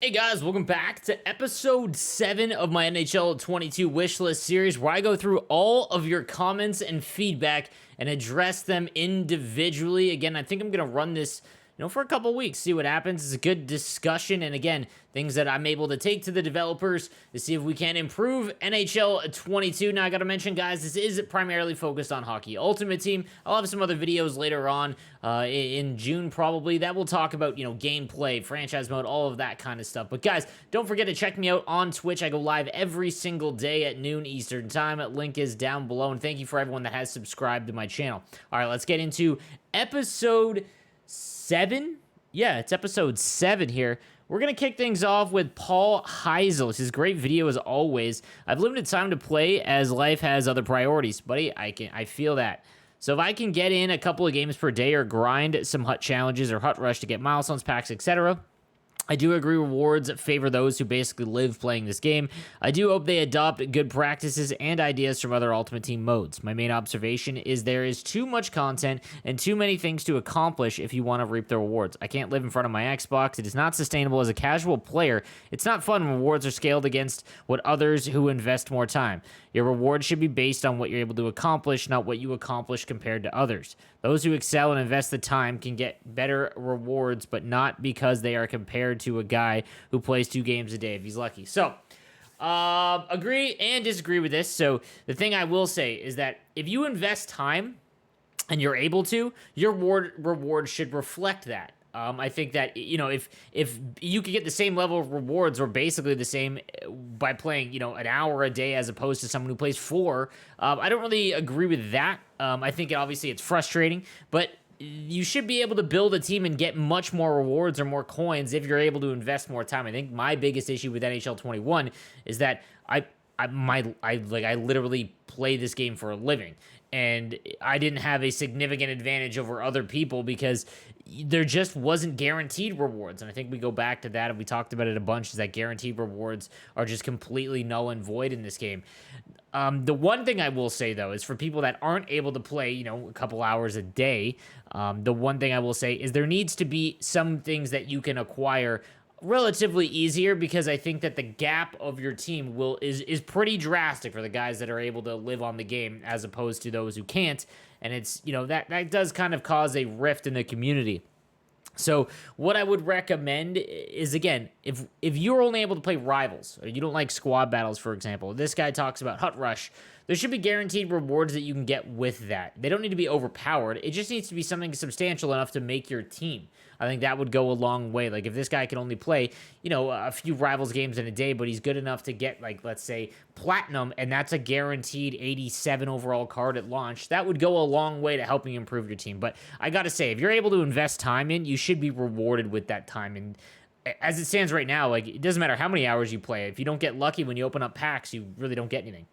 Hey guys, welcome back to episode 7 of my NHL 22 wishlist series where I go through all of your comments and feedback and address them individually. Again, I think I'm going to run this for a couple weeks, see what happens. It's a good discussion, and again, things that I'm able to take to the developers to see if we can improve NHL 22. Now, I got to mention, guys, this is primarily focused on Hockey Ultimate Team. I'll have some other videos later on in June, probably, that will talk about, gameplay, franchise mode, all of that kind of stuff. But, guys, don't forget to check me out on Twitch. I go live every single day at noon Eastern Time. Link is down below, and thank you for everyone that has subscribed to my channel. All right, let's get into episode 7? Yeah, it's episode 7 here. We're going to kick things off with Paul Heisel. It's his great video as always. I've limited time to play as life has other priorities, buddy. I feel that. So if I can get in a couple of games per day or grind some hut challenges or hut rush to get milestones, packs, etc., I do agree rewards favor those who basically live playing this game. I do hope they adopt good practices and ideas from other Ultimate Team modes. My main observation is there is too much content and too many things to accomplish if you want to reap the rewards. I can't live in front of my Xbox. It is not sustainable as a casual player. It's not fun when rewards are scaled against what others who invest more time. Your reward should be based on what you're able to accomplish, not what you accomplish compared to others. Those who excel and invest the time can get better rewards, but not because they are compared to a guy who plays 2 games a day if he's lucky. So, agree and disagree with this. So, the thing I will say is that if you invest time and you're able to, your reward should reflect that. I think that, if you could get the same level of rewards or basically the same by playing, an hour a day as opposed to someone who plays 4, I don't really agree with that. I think obviously it's frustrating, but you should be able to build a team and get much more rewards or more coins if you're able to invest more time. I think my biggest issue with NHL 21 is that I literally play this game for a living, and I didn't have a significant advantage over other people because there just wasn't guaranteed rewards. And I think we go back to that, and we talked about it a bunch, is that guaranteed rewards are just completely null and void in this game. The one thing I will say, though, is for people that aren't able to play, a couple hours a day, the one thing I will say is there needs to be some things that you can acquire relatively easier, because I think that the gap of your team is pretty drastic for the guys that are able to live on the game as opposed to those who can't, and it's that does kind of cause a rift in the community. So what I would recommend is, again, if you're only able to play rivals, or you don't like squad battles, for example, this guy talks about hut rush, there should be guaranteed rewards that you can get with that. They don't need to be overpowered. It just needs to be something substantial enough to make your team. I think that would go a long way. Like, if this guy can only play, a few rivals games in a day, but he's good enough to get, like, let's say, platinum, and that's a guaranteed 87 overall card at launch, that would go a long way to helping improve your team. But I gotta say, if you're able to invest time in, you should be rewarded with that time. And as it stands right now, like, it doesn't matter how many hours you play. If you don't get lucky when you open up packs, you really don't get anything.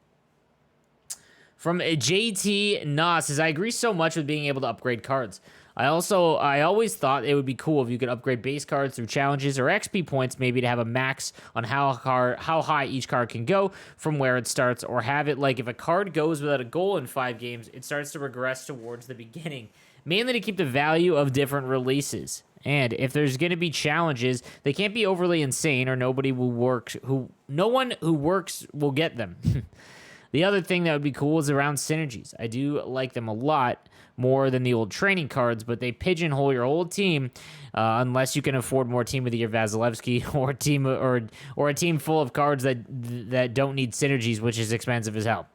From JT Nas says, I agree so much with being able to upgrade cards. I always thought it would be cool if you could upgrade base cards through challenges or XP points, maybe to have a max on how high each card can go from where it starts, or have it like if a card goes without a goal in 5 games, it starts to regress towards the beginning, mainly to keep the value of different releases. And if there's going to be challenges, they can't be overly insane, or no one who works will get them. The other thing that would be cool is around synergies. I do like them a lot more than the old training cards, but they pigeonhole your old team unless you can afford more team with your Vasilevsky or a team full of cards that don't need synergies, which is expensive as hell.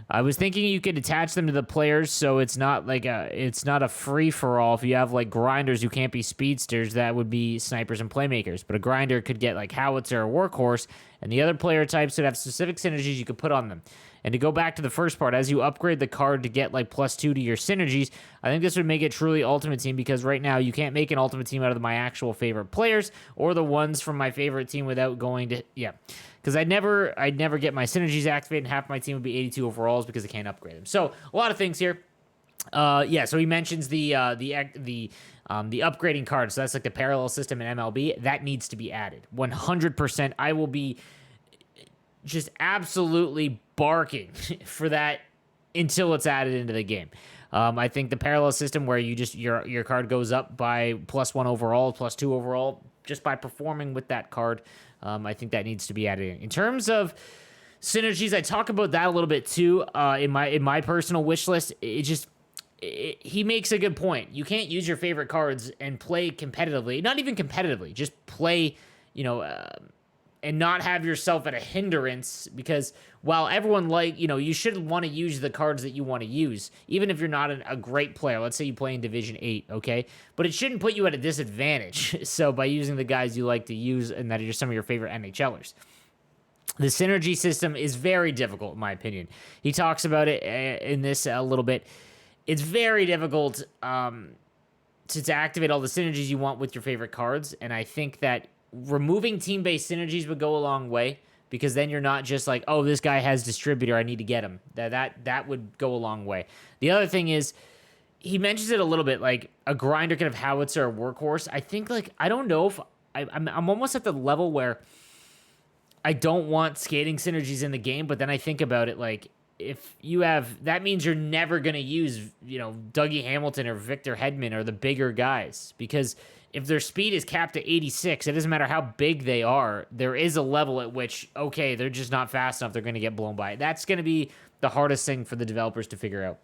I was thinking you could attach them to the players, so it's not a free for all. If you have like grinders who can't be speedsters, that would be snipers and playmakers. But a grinder could get like howitzer or workhorse, and the other player types would have specific synergies you could put on them. And to go back to the first part, as you upgrade the card to get like +2 to your synergies, I think this would make it truly Ultimate Team, because right now you can't make an Ultimate Team out of my actual favorite players or the ones from my favorite team without going to, because I'd never get my synergies activated, and half my team would be 82 overalls because I can't upgrade them. So a lot of things here. So he mentions the upgrading cards. So that's like the parallel system in MLB. That needs to be added 100%. I will be just absolutely barking for that until it's added into the game. I think the parallel system where you just your card goes up by +1 overall, +2 overall, just by performing with that card. I think that needs to be added in. In terms of synergies, I talk about that a little bit too. In my personal wish list, he makes a good point. You can't use your favorite cards and play competitively. Not even competitively, just play, and not have yourself at a hindrance, because while everyone you should want to use the cards that you want to use, even if you're not a great player. Let's say you play in Division 8, okay? But it shouldn't put you at a disadvantage. So by using the guys you like to use and that are some of your favorite NHLers. The synergy system is very difficult, in my opinion. He talks about it in this a little bit. It's very difficult to activate all the synergies you want with your favorite cards, and I think that removing team-based synergies would go a long way, because then you're not just like, oh, this guy has distributor, I need to get him. That would go a long way. The other thing is, he mentions it a little bit, like a grinder can have howitzer or workhorse. I think, I don't know if I'm almost at the level where I don't want skating synergies in the game, but then I think about it if you have, that means you're never going to use, Dougie Hamilton or Victor Hedman or the bigger guys, because if their speed is capped at 86, it doesn't matter how big they are. There is a level at which, okay, they're just not fast enough. They're going to get blown by. That's going to be the hardest thing for the developers to figure out.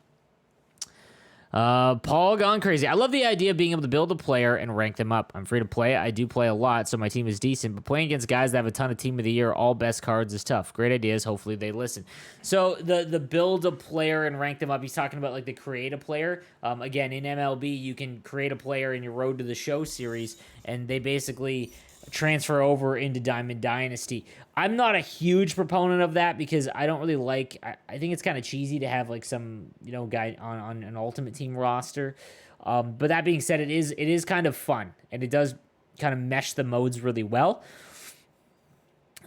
Paul gone crazy. I love the idea of being able to build a player and rank them up. I'm free to play. I do play a lot, so my team is decent, but playing against guys that have a ton of team of the year, all best cards, is tough. Great ideas. Hopefully they listen. So the build a player and rank them up, he's talking about the create a player. Again, in MLB, you can create a player in your Road to the Show series, and they basically transfer over into Diamond Dynasty. I'm not a huge proponent of that, because I don't really I think it's kind of cheesy to have some guy on an Ultimate Team roster. But that being said, it is kind of fun, and it does kind of mesh the modes really well.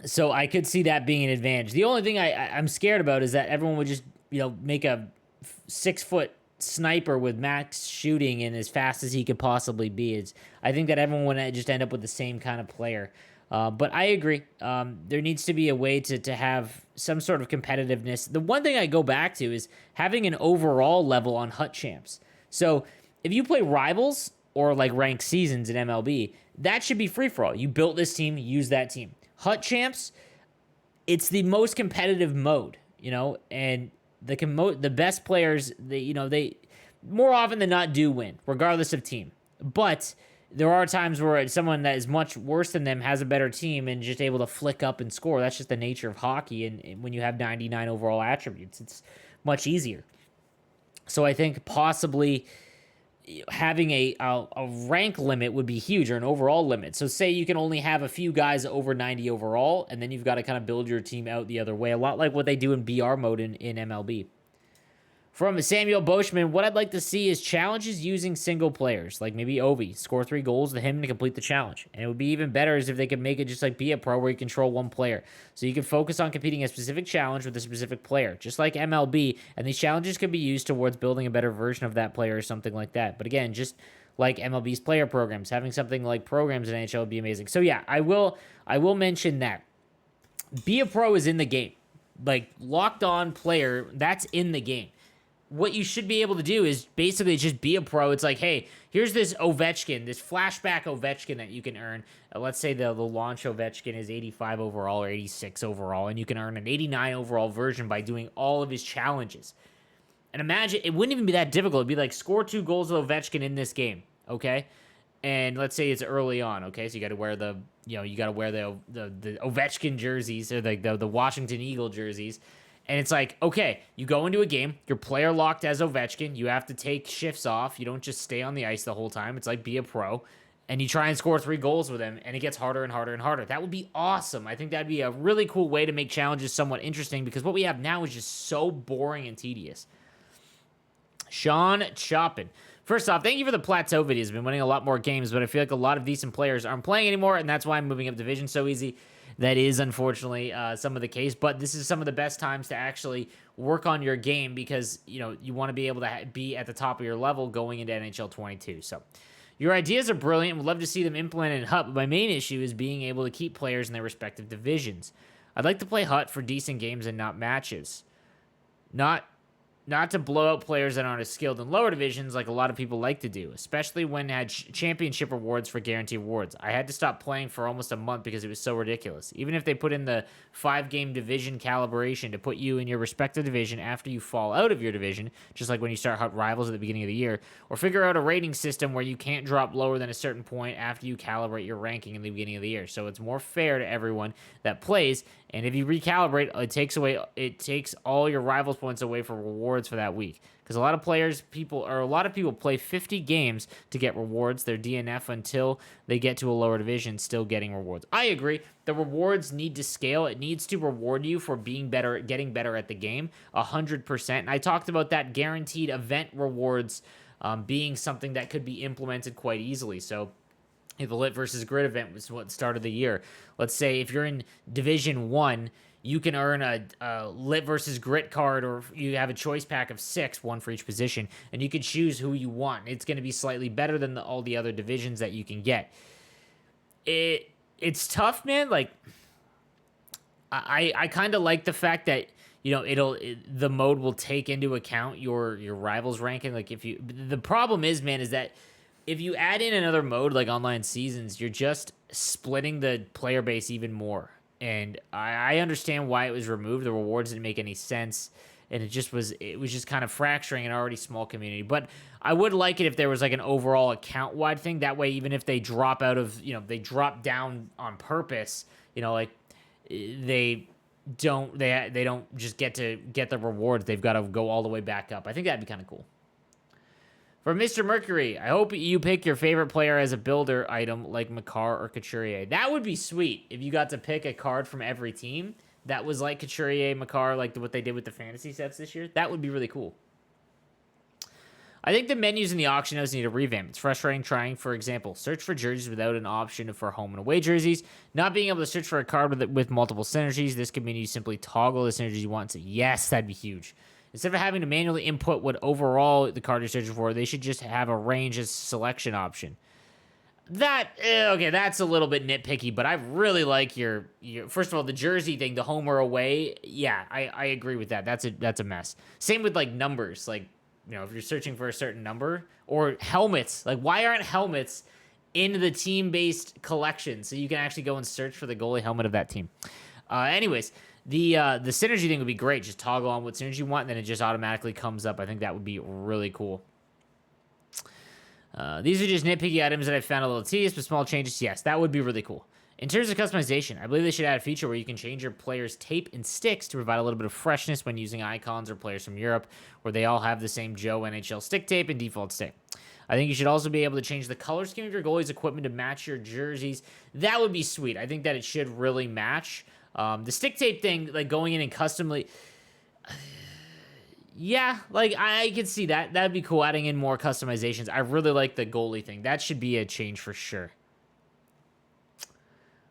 So I could see that being an advantage. The only thing I'm scared about is that everyone would just make a 6-foot sniper with max shooting and as fast as he could possibly be. I think that everyone would just end up with the same kind of player. But I agree. There needs to be a way to have some sort of competitiveness. The one thing I go back to is having an overall level on Hut Champs. So if you play Rivals or ranked seasons in MLB, that should be free for all. You built this team, use that team. Hut Champs, it's the most competitive mode, and the best players, they more often than not do win, regardless of team. But there are times where someone that is much worse than them has a better team and just able to flick up and score. That's just the nature of hockey, and when you have 99 overall attributes, it's much easier. So I think possibly having a rank limit would be huge, or an overall limit. So say you can only have a few guys over 90 overall, and then you've got to kind of build your team out the other way, a lot like what they do in BR mode in MLB. From Samuel Boschman, what I'd like to see is challenges using single players, like maybe Ovi, score 3 goals to him to complete the challenge. And it would be even better is if they could make it just Be a Pro, where you control one player. So you can focus on competing a specific challenge with a specific player, just like MLB, and these challenges could be used towards building a better version of that player or something like that. But again, just like MLB's player programs, having something like programs in NHL would be amazing. So yeah, I will mention that. Be a Pro is in the game. Locked on player, that's in the game. What you should be able to do is basically just be a pro. It's hey, here's this Ovechkin, this flashback Ovechkin that you can earn. Let's say the launch Ovechkin is 85 overall or 86 overall, and you can earn an 89 overall version by doing all of his challenges. And imagine, it wouldn't even be that difficult. It'd be score 2 goals with Ovechkin in this game, okay? And let's say it's early on, okay? So you got to wear the Ovechkin jerseys, or the Washington Eagle jerseys. And it's okay, you go into a game, your player locked as Ovechkin, you have to take shifts off, you don't just stay on the ice the whole time, it's Be a Pro, and you try and score 3 goals with him, and it gets harder and harder and harder. That would be awesome. I think that'd be a really cool way to make challenges somewhat interesting, because what we have now is just so boring and tedious. Sean Choppin. First off, thank you for the plateau videos. I've been winning a lot more games, but I feel like a lot of decent players aren't playing anymore, and that's why I'm moving up division so easy. That is, unfortunately, some of the case, but this is some of the best times to actually work on your game, because, you want to be able to be at the top of your level going into NHL 22. So your ideas are brilliant. Would love to see them implemented in Hut, but my main issue is being able to keep players in their respective divisions. I'd like to play Hut for decent games and not matches. Not not to blow out players that aren't as skilled in lower divisions like a lot of people like to do, especially when it had championship rewards for guaranteed rewards. I had to stop playing for almost a month because it was so ridiculous. Even if they put in the 5-game division calibration to put you in your respective division after you fall out of your division, just like when you start hot rivals at the beginning of the year, or figure out a rating system where you can't drop lower than a certain point after you calibrate your ranking in the beginning of the year. So it's more fair to everyone that plays. And if you recalibrate, it takes all your rivals points away for rewards for that week. Because a lot of people play 50 games to get rewards. Their DNF until they get to a lower division, still getting rewards. I agree. The rewards need to scale. It needs to reward you for being better, getting better at the game, 100%. And I talked about that guaranteed event rewards being something that could be implemented quite easily. So if the Lit versus Grid event was what started the year, let's say if you're in Division 1, you can earn a Lit versus Grit card, or you have a choice pack of 6, one for each position, and you can choose who you want. It's going to be slightly better than all the other divisions that you can get. It's tough, man. Like, I kind of like the fact that, you know, the mode will take into account your rivals ranking. Like, the problem is, man, is that if you add in another mode like online seasons, you're just splitting the player base even more. And I understand why it was removed. The rewards didn't make any sense, and it was just kind of fracturing an already small community. But I would like it if there was like an overall account wide thing. That way, even if they drop out of, you know, they drop down on purpose, you know, like they don't just get the rewards. They've got to go all the way back up. I think that'd be kind of cool. For Mr. Mercury, I hope you pick your favorite player as a builder item like Makar or Couturier. That would be sweet if you got to pick a card from every team that was like Couturier, Makar, like what they did with the fantasy sets this year. That would be really cool. I think the menus in the auction house need a revamp. It's frustrating trying, for example, search for jerseys without an option for home and away jerseys. Not being able to search for a card with multiple synergies. This could mean you simply toggle the synergies you want to. Yes, that'd be huge. Instead of having to manually input what overall the card you're searching for, they should just have a range as selection option. That's a little bit nitpicky, but I really like your first of all, the jersey thing, the home or away. Yeah, I agree with that. That's a mess. Same with like numbers, like, you know, if you're searching for a certain number, or helmets. Like, why aren't helmets in the team-based collection so you can actually go and search for the goalie helmet of that team? Anyways, the synergy thing would be great. Just toggle on what synergy you want, and then it just automatically comes up. I think that would be really cool. These are just nitpicky items that I found a little tedious, but small changes, yes, that would be really cool. In terms of customization, I believe they should add a feature where you can change your players' tape and sticks to provide a little bit of freshness when using icons or players from Europe, where they all have the same Joe NHL stick tape and default stick. I think you should also be able to change the color scheme of your goalie's equipment to match your jerseys. That would be sweet. I think that it should really match. The stick tape thing, like going in and customly... Yeah, like, I could see that. That'd be cool, adding in more customizations. I really like the goalie thing. That should be a change for sure.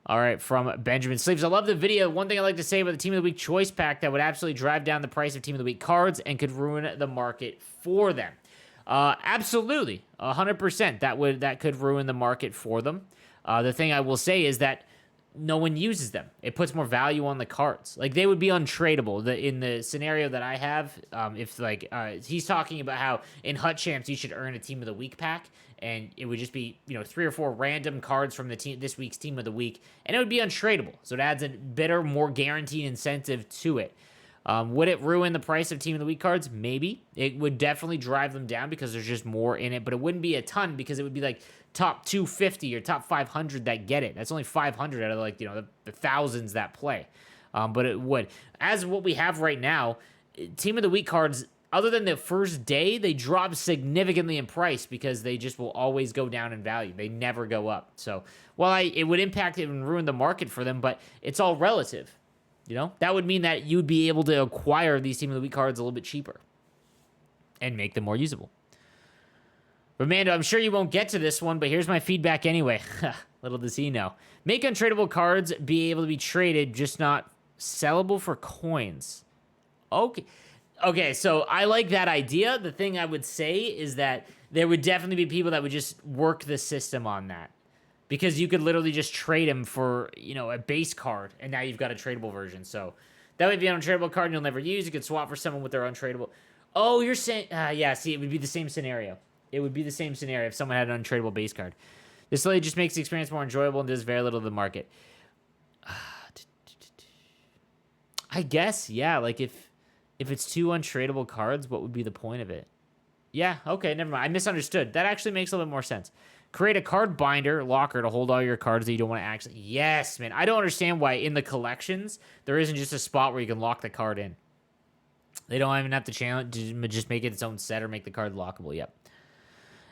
All right, from Benjamin Sleeves. I love the video. One thing I'd like to say about the Team of the Week choice pack that would absolutely drive down the price of Team of the Week cards and could ruin the market for them. Absolutely, 100%. That could ruin the market for them. The thing I will say is that no one uses them. It puts more value on the cards. Like, they would be untradeable. In the scenario that I have, if like he's talking about how in Hut Champs you should earn a Team of the Week pack, and it would just be, you know, 3 or 4 random cards from this week's Team of the Week, and it would be untradeable. So it adds a better, more guaranteed incentive to it. Would it ruin the price of Team of the Week cards? Maybe. It would definitely drive them down because there's just more in it, but it wouldn't be a ton because it would be like top 250 or top 500 that get it. That's only 500 out of, like, you know, the thousands that play. But it would. As what we have right now, Team of the Week cards, other than the first day, they drop significantly in price because they just will always go down in value. They never go up. So, while it would impact it and ruin the market for them, but it's all relative. You know, that would mean that you'd be able to acquire these Team of the Week cards a little bit cheaper and make them more usable. Romando, I'm sure you won't get to this one, but here's my feedback anyway. Little does he know. Make untradeable cards be able to be traded, just not sellable for coins. Okay, so I like that idea. The thing I would say is that there would definitely be people that would just work the system on that. Because you could literally just trade them for, you know, a base card, and now you've got a tradable version. So that would be an untradeable card you'll never use. You could swap for someone with their untradeable. Oh, you're saying, yeah, see, it would be the same scenario. It would be the same scenario if someone had an untradeable base card. This delay just makes the experience more enjoyable and does very little to the market. I guess, yeah, like if it's two untradeable cards, what would be the point of it? Yeah, okay, never mind. I misunderstood. That actually makes a little bit more sense. Create a card binder locker to hold all your cards that you don't want to actually. Yes, man. I don't understand why in the collections there isn't just a spot where you can lock the card in. They don't even have to challenge, just make it its own set or make the card lockable. Yep.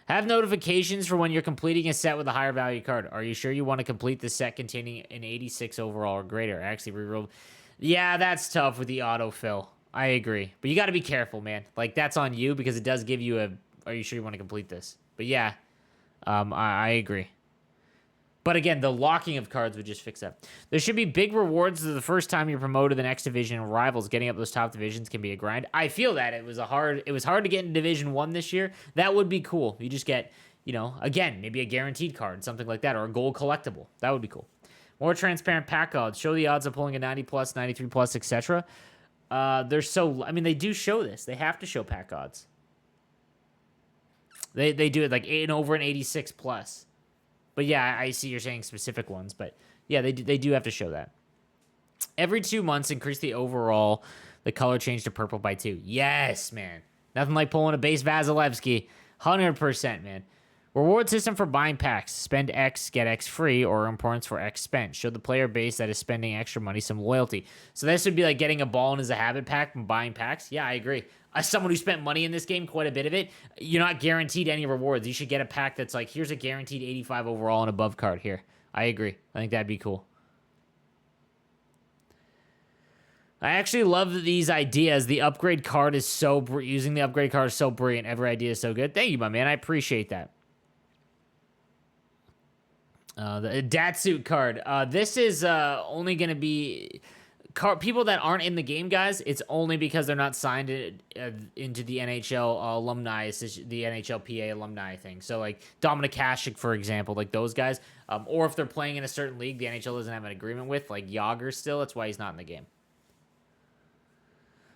Have notifications for when you're completing a set with a higher value card. Are you sure you want to complete the set containing an 86 overall or greater? Actually, reroll. Yeah, that's tough with the autofill. I agree. But you got to be careful, man. Like, that's on you because it does give you a, are you sure you want to complete this? But yeah, I agree. But again, the locking of cards would just fix that. There should be big rewards the first time you're promoted to the next division. Rivals getting up those top divisions can be a grind. I feel that it was hard to get in Division 1 this year. That would be cool. You just get, again, maybe a guaranteed card, something like that, or a gold collectible. That would be cool. More transparent pack odds. Show the odds of pulling a 90 plus, 93 plus, etc. They do show this. They have to show pack odds. They do it like over an 86 plus. But yeah, I see you're saying specific ones, but yeah, they do have to show that. Every 2 months, increase the color change to purple by 2. Yes, man. Nothing like pulling a base Vasilevsky. 100%, man. Reward system for buying packs. Spend X, get X free, or earn points for X spent. Show the player base that is spending extra money some loyalty. So this would be like getting a ball in as a habit pack from buying packs. Yeah, I agree. As someone who spent money in this game, quite a bit of it, you're not guaranteed any rewards. You should get a pack that's like, here's a guaranteed 85 overall and above card here. I agree. I think that'd be cool. I actually love these ideas. The upgrade card is using the upgrade card is so brilliant. Every idea is so good. Thank you, my man. I appreciate that. The Datsuit card. This is only going to be people that aren't in the game, guys. It's only because they're not signed into the NHL alumni, the NHLPA alumni thing. So like Dominik Hasek, for example, like those guys, or if they're playing in a certain league the NHL doesn't have an agreement with, like Yager still. That's why he's not in the game.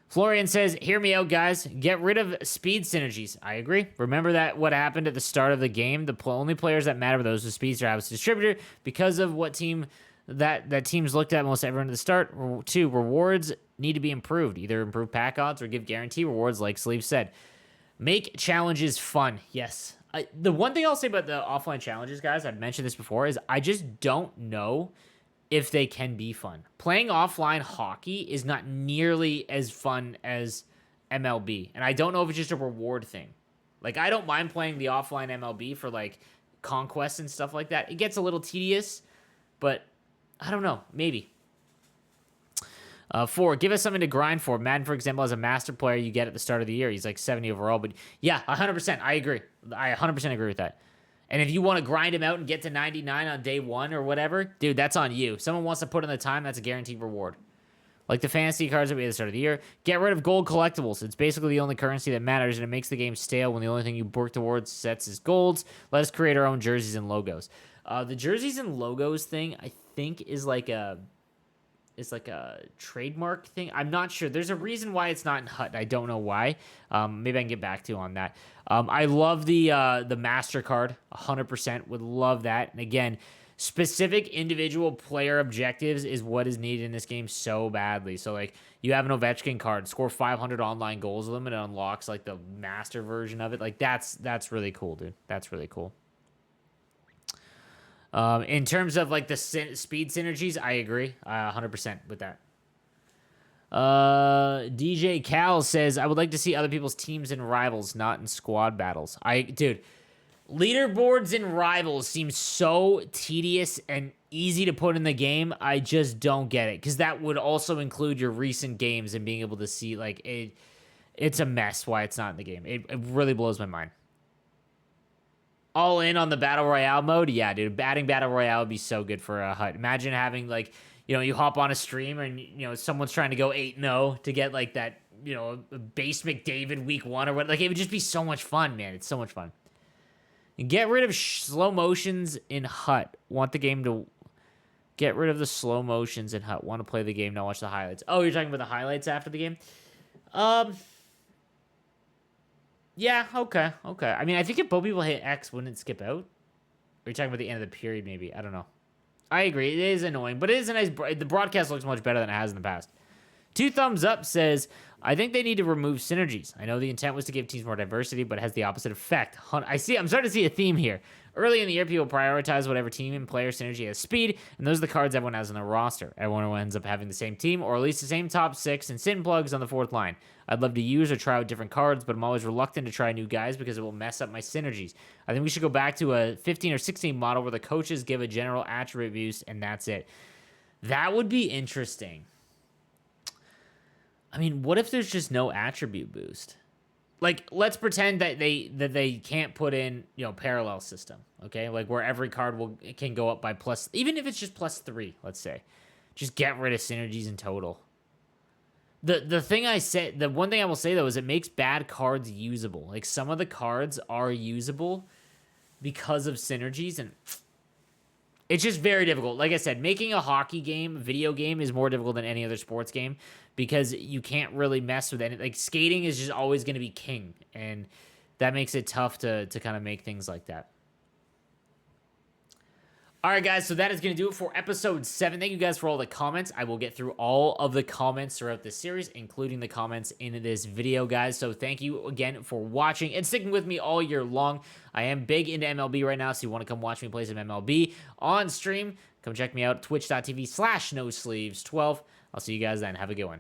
Florian says, hear me out, guys. Get rid of speed synergies. I agree. Remember that what happened at the start of the game? The only players that matter were those with speeds or have a distributor because of what team that teams looked at most everyone at the start. 2, rewards need to be improved. Either improve pack odds or give guarantee rewards like Sleeve said. Make challenges fun. Yes. The one thing I'll say about the offline challenges, guys, I've mentioned this before, is I just don't know if they can be fun. Playing offline hockey is not nearly as fun as MLB. And I don't know if it's just a reward thing. Like, I don't mind playing the offline MLB for, like, conquests and stuff like that. It gets a little tedious, but I don't know. Maybe. 4, give us something to grind for. Madden, for example, as a master player you get at the start of the year. He's like 70 overall. But yeah, 100%. I agree. I 100% agree with that. And if you want to grind him out and get to 99 on day 1 or whatever, dude, that's on you. If someone wants to put in the time, that's a guaranteed reward. Like the fantasy cards that we had at the start of the year. Get rid of gold collectibles. It's basically the only currency that matters, and it makes the game stale when the only thing you work towards sets is golds. Let us create our own jerseys and logos. The jerseys and logos thing, I think, is like a trademark thing. I'm not sure. There's a reason why it's not in HUT. I don't know why. Maybe I can get back to you on that. I love the MasterCard. 100% would love that. And again, specific individual player objectives is what is needed in this game so badly. So like you have an Ovechkin card, score 500 online goals with them, and it unlocks like the master version of it. Like that's really cool, dude. That's really cool. In terms of like the speed synergies, I agree 100% with that. DJ Cal says, I would like to see other people's teams in rivals, not in squad battles. Dude, leaderboards in rivals seem so tedious and easy to put in the game. I just don't get it. Because that would also include your recent games and being able to see, like, it's a mess why it's not in the game. It really blows my mind. All in on the Battle Royale mode? Yeah, dude. Adding Battle Royale would be so good for a HUT. Imagine having, like, you hop on a stream and, someone's trying to go 8-0 to get, like, that, base McDavid week 1 or what. Like, it would just be so much fun, man. It's so much fun. And get rid of slow motions in HUT. Want the game to... Get rid of the slow motions in HUT. Want to play the game, not watch the highlights. Oh, you're talking about the highlights after the game? Yeah, okay, okay. I mean, I think if both people hit X, wouldn't it skip out? Are you talking about the end of the period, maybe? I don't know. I agree. It is annoying, but it is a nice. The broadcast looks much better than it has in the past. Two Thumbs Up says, I think they need to remove synergies. I know the intent was to give teams more diversity, but it has the opposite effect. I see. I'm starting to see a theme here. Early in the year, people prioritize whatever team and player synergy has speed, and those are the cards everyone has on their roster. Everyone ends up having the same team, or at least the same top six and sin plugs on the fourth line. I'd love to use or try out different cards, but I'm always reluctant to try new guys because it will mess up my synergies. I think we should go back to a 15 or 16 model where the coaches give a general attribute boost, and that's it. That would be interesting. I mean, what if there's just no attribute boost? Like, let's pretend that they can't put in, parallel system, okay? Like where every card can go up by plus, even if it's just +3, let's say. Just get rid of synergies in total. The thing I said, the one thing I will say though is it makes bad cards usable. Like some of the cards are usable because of synergies, and it's just very difficult. Like I said, making a hockey game, video game, is more difficult than any other sports game because you can't really mess with any. Like skating is just always going to be king, and that makes it tough to kind of make things like that. All right, guys, so that is going to do it for episode 7. Thank you guys for all the comments. I will get through all of the comments throughout this series, including the comments in this video, guys. So thank you again for watching and sticking with me all year long. I am big into MLB right now, so you want to come watch me play some MLB on stream, come check me out, twitch.tv/nosleeves12. I'll see you guys then. Have a good one.